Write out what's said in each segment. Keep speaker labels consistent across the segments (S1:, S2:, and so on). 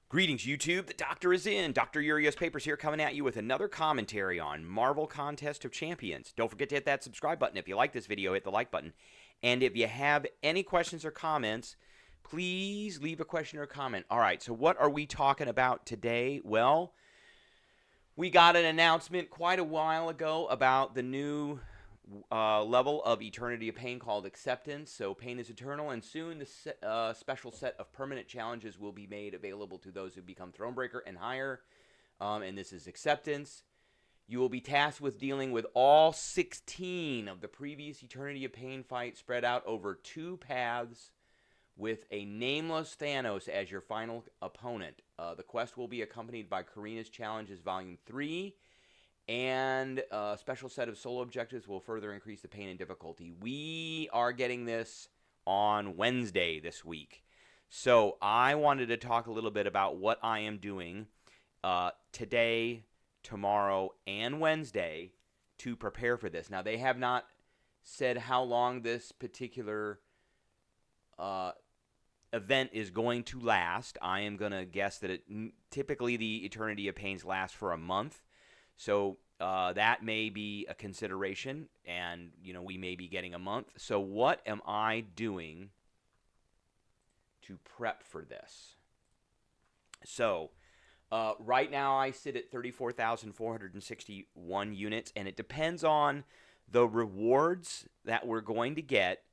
S1: Greetings, YouTube. The doctor is in. Dr. Urios Papers here coming at you with another commentary on Marvel Contest of Champions. Don't forget to hit that subscribe button. If you like this video, hit the like button. And if you have any questions or comments, please leave a question or comment. All right, so what are we talking about today? Well, we got an announcement quite a while ago about the new level of Eternity of Pain called Acceptance. So Pain is Eternal, and soon the special set of permanent challenges will be made available to those who become Thronebreaker and higher. And this is Acceptance. You will be tasked with dealing with all 16 of the previous Eternity of Pain fights spread out over 2 paths with a nameless Thanos as your final opponent. The quest will be accompanied by Karina's Challenges Volume 3, and a special set of solo objectives will further increase the pain and difficulty. We are getting this on Wednesday this week. So I wanted to talk a little bit about what I am doing today, tomorrow, and Wednesday to prepare for this. Now, they have not said how long this particular event is going to last. I am going to guess that typically the Eternity of Pains last for a month. So that may be a consideration, and we may be getting a month. So what am I doing to prep for this? So right now I sit at 34,461 units, and it depends on the rewards that we're going to get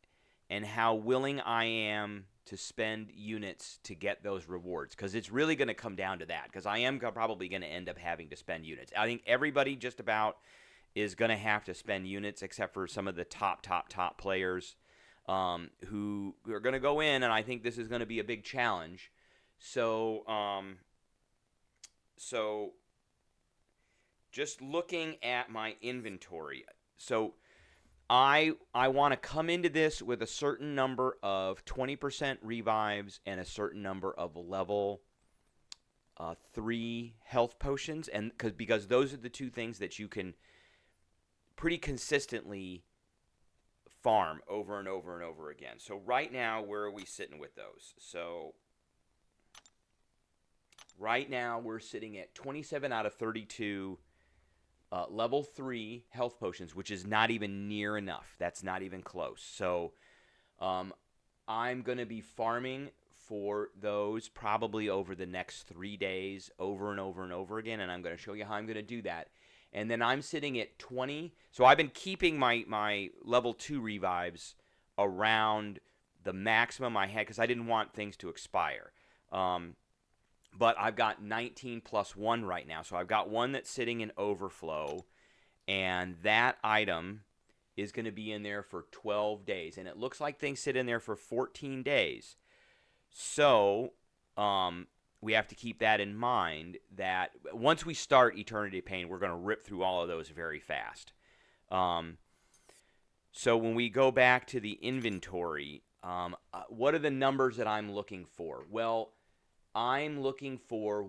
S1: and how willing I am to spend units to get those rewards, because it's really going to come down to that, because I am probably going to end up having to spend units. I think everybody just about is going to have to spend units except for some of the top players who are going to go in, and I think this is going to be a big challenge. So just looking at my inventory, so I want to come into this with a certain number of 20% revives and a certain number of level 3 health potions, and because those are the two things that you can pretty consistently farm over and over and over again. So right now, where are we sitting with those? So right now we're sitting at 27 out of 32 level 3 health potions, which is not even near enough. That's not even close. So I'm going to be farming for those probably over the next 3 days over and over and over again, and I'm going to show you how I'm going to do that. And then I'm sitting at 20. So I've been keeping my level 2 revives around the maximum I had because I didn't want things to expire. But I've got 19 plus 1 right now. So I've got one that's sitting in overflow, and that item is going to be in there for 12 days. And it looks like things sit in there for 14 days. So we have to keep that in mind, that once we start Eternity of Pain, we're going to rip through all of those very fast. So when we go back to the inventory, what are the numbers that I'm looking for? Well, I'm looking for,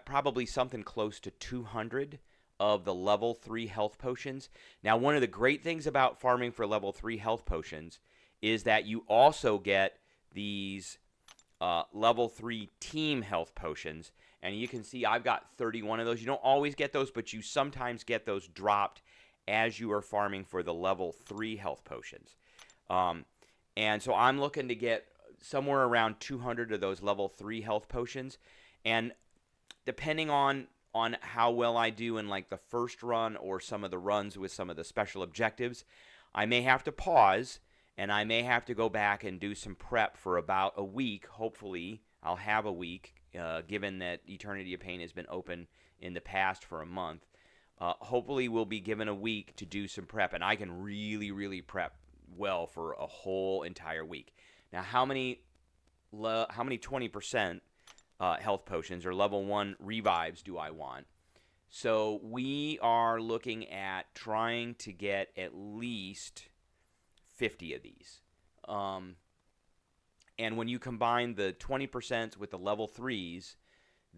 S1: probably something close to 200 of the level 3 health potions. Now, one of the great things about farming for level 3 health potions is that you also get these level 3 team health potions. And you can see I've got 31 of those. You don't always get those, but you sometimes get those dropped as you are farming for the level 3 health potions. And so I'm looking to get somewhere around 200 of those level 3 health potions, and depending on how well I do in like the first run or some of the runs with some of the special objectives, I may have to pause and I may have to go back and do some prep for about a week. Hopefully I'll have a week, given that Eternity of Pain has been open in the past for a month. Hopefully we'll be given a week to do some prep, and I can really prep well for a whole entire week. Now, how many 20% health potions or level 1 revives do I want? So we are looking at trying to get at least 50 of these. And when you combine the 20% with the level 3s,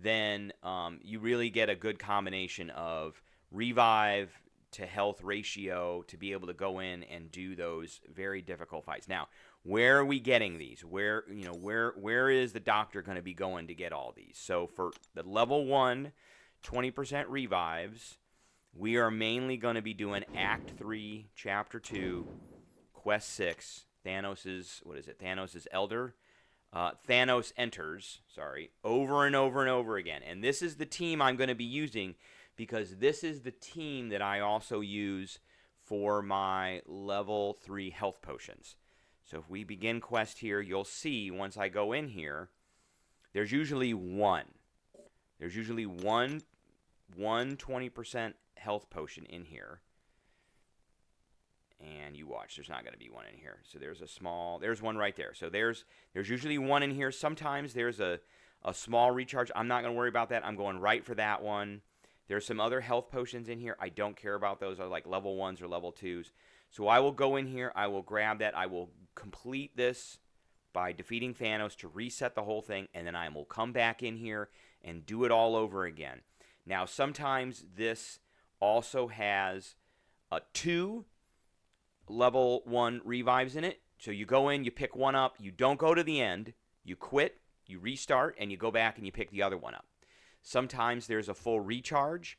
S1: then you really get a good combination of revive to health ratio to be able to go in and do those very difficult fights. Now, where are we getting these? Where, you know, where is the doctor going to be going to get all these? So for the level 1 20% revives, we are mainly going to be doing Act 3, Chapter 2, Quest 6, Thanos' Elder. Thanos enters, over and over and over again. And this is the team I'm going to be using because this is the team that I also use for my level 3 health potions. So if we begin quest here, you'll see once I go in here, there's usually one. There's usually one 20% health potion in here. And you watch, there's not going to be one in here. So there's one right there. So there's usually one in here. Sometimes there's a small recharge. I'm not going to worry about that. I'm going right for that one. There's some other health potions in here. I don't care about those. Are like level 1s or level 2s. So I will go in here. I will grab that. I will complete this by defeating Thanos to reset the whole thing. And then I will come back in here and do it all over again. Now, sometimes this also has 2 level 1 revives in it. So you go in, you pick one up, you don't go to the end, you quit, you restart, and you go back and you pick the other one up. Sometimes there's a full recharge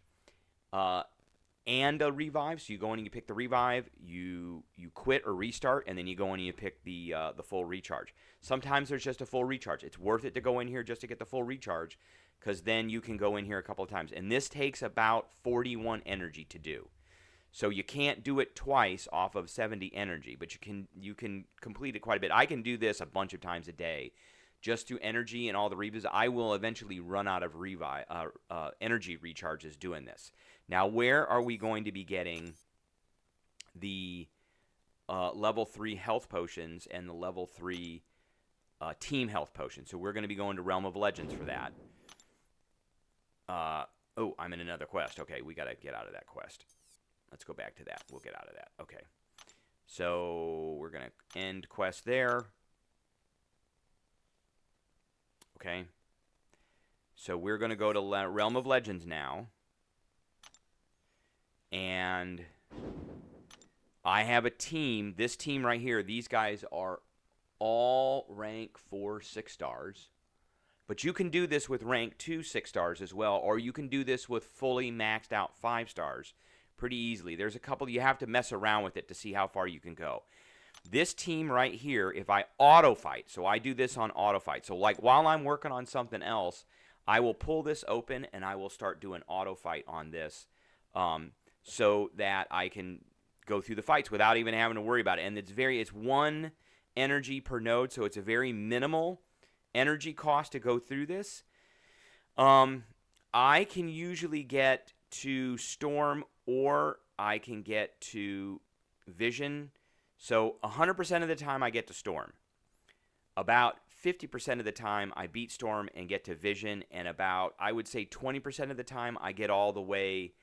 S1: and a revive. So you go in and you pick the revive, you quit or restart, and then you go in and you pick the full recharge. Sometimes there's just a full recharge. It's worth it to go in here just to get the full recharge because then you can go in here a couple of times. And this takes about 41 energy to do. So you can't do it twice off of 70 energy, but you can complete it quite a bit. I can do this a bunch of times a day just through energy and all the reviews. I will eventually run out of energy recharges doing this. Now, where are we going to be getting the level 3 health potions and the level 3 team health potions? So we're going to be going to Realm of Legends for that. Oh, I'm in another quest. Okay, we got to get out of that quest. Let's go back to that. We'll get out of that. Okay. So we're going to end quest there. Okay. So we're going to go to Realm of Legends now. And I have a team. This team right here, these guys are all rank 4 6 stars. But you can do this with rank 2 6 stars as well. Or you can do this with fully maxed out 5 stars. Pretty easily. There's a couple you have to mess around with it to see how far you can go. This team right here, if I auto fight, so I do this on auto fight. So like while I'm working on something else, I will pull this open and I will start doing auto fight on this so that I can go through the fights without even having to worry about it. And it's 1 energy per node, so it's a very minimal energy cost to go through this. I can usually get to Storm or I can get to Vision. So 100% of the time I get to Storm. About 50% of the time I beat Storm and get to Vision. And about, I would say 20% of the time I get all the way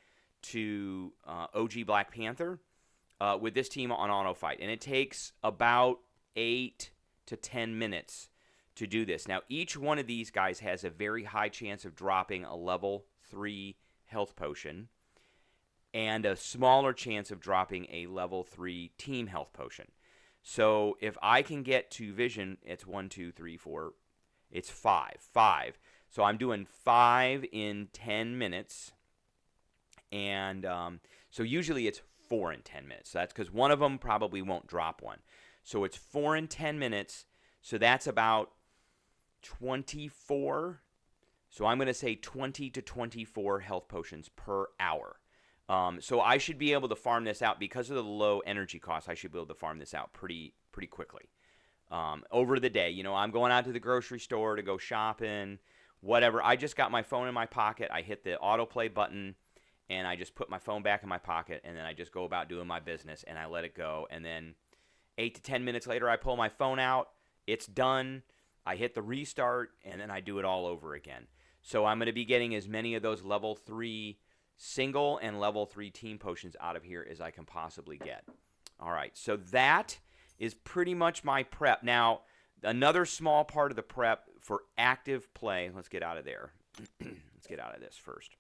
S1: to OG Black Panther with this team on auto fight. And it takes about 8 to 10 minutes to do this. Now, each one of these guys has a very high chance of dropping a level 3 health potion and a smaller chance of dropping a level 3 team health potion. So if I can get to Vision, it's 1, 2, 3, 4, it's 5. So I'm doing 5 in 10 minutes. And so usually it's 4 in 10 minutes. So that's because one of them probably won't drop one. So it's 4 in 10 minutes. So that's about 24. So I'm going to say 20 to 24 health potions per hour. So I should be able to farm this out because of the low energy cost. I should be able to farm this out pretty quickly over the day. You know, I'm going out to the grocery store to go shopping, whatever. I just got my phone in my pocket. I hit the autoplay button, and I just put my phone back in my pocket, and then I just go about doing my business, and I let it go. And then 8 to 10 minutes later, I pull my phone out. It's done. I hit the restart, and then I do it all over again. So I'm going to be getting as many of those level 3 single and level 3 team potions out of here as I can possibly get. All right, so that is pretty much my prep. Now, another small part of the prep for active play, let's get out of there. Let's get out of this first.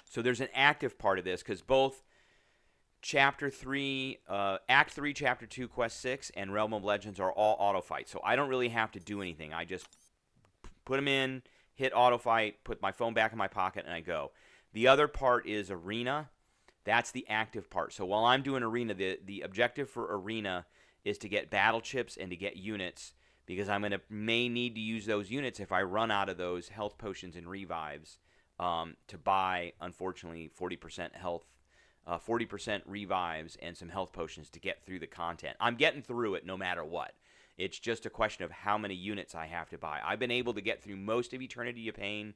S1: So there's an active part of this because both Chapter 3, Act 3, Chapter 2, Quest 6, and Realm of Legends are all auto fight. So I don't really have to do anything. I just put them in, hit auto fight, put my phone back in my pocket, and I go. The other part is Arena. That's the active part. So while I'm doing Arena, the objective for Arena is to get battle chips and to get units, because may need to use those units if I run out of those health potions and revives to buy, unfortunately, 40% health, 40% revives, and some health potions to get through the content. I'm getting through it no matter what. It's just a question of how many units I have to buy. I've been able to get through most of Eternity of Pain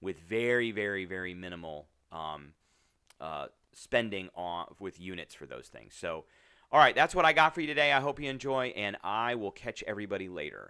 S1: with very, very, very minimal spending with units for those things. So, all right, that's what I got for you today. I hope you enjoy, and I will catch everybody later.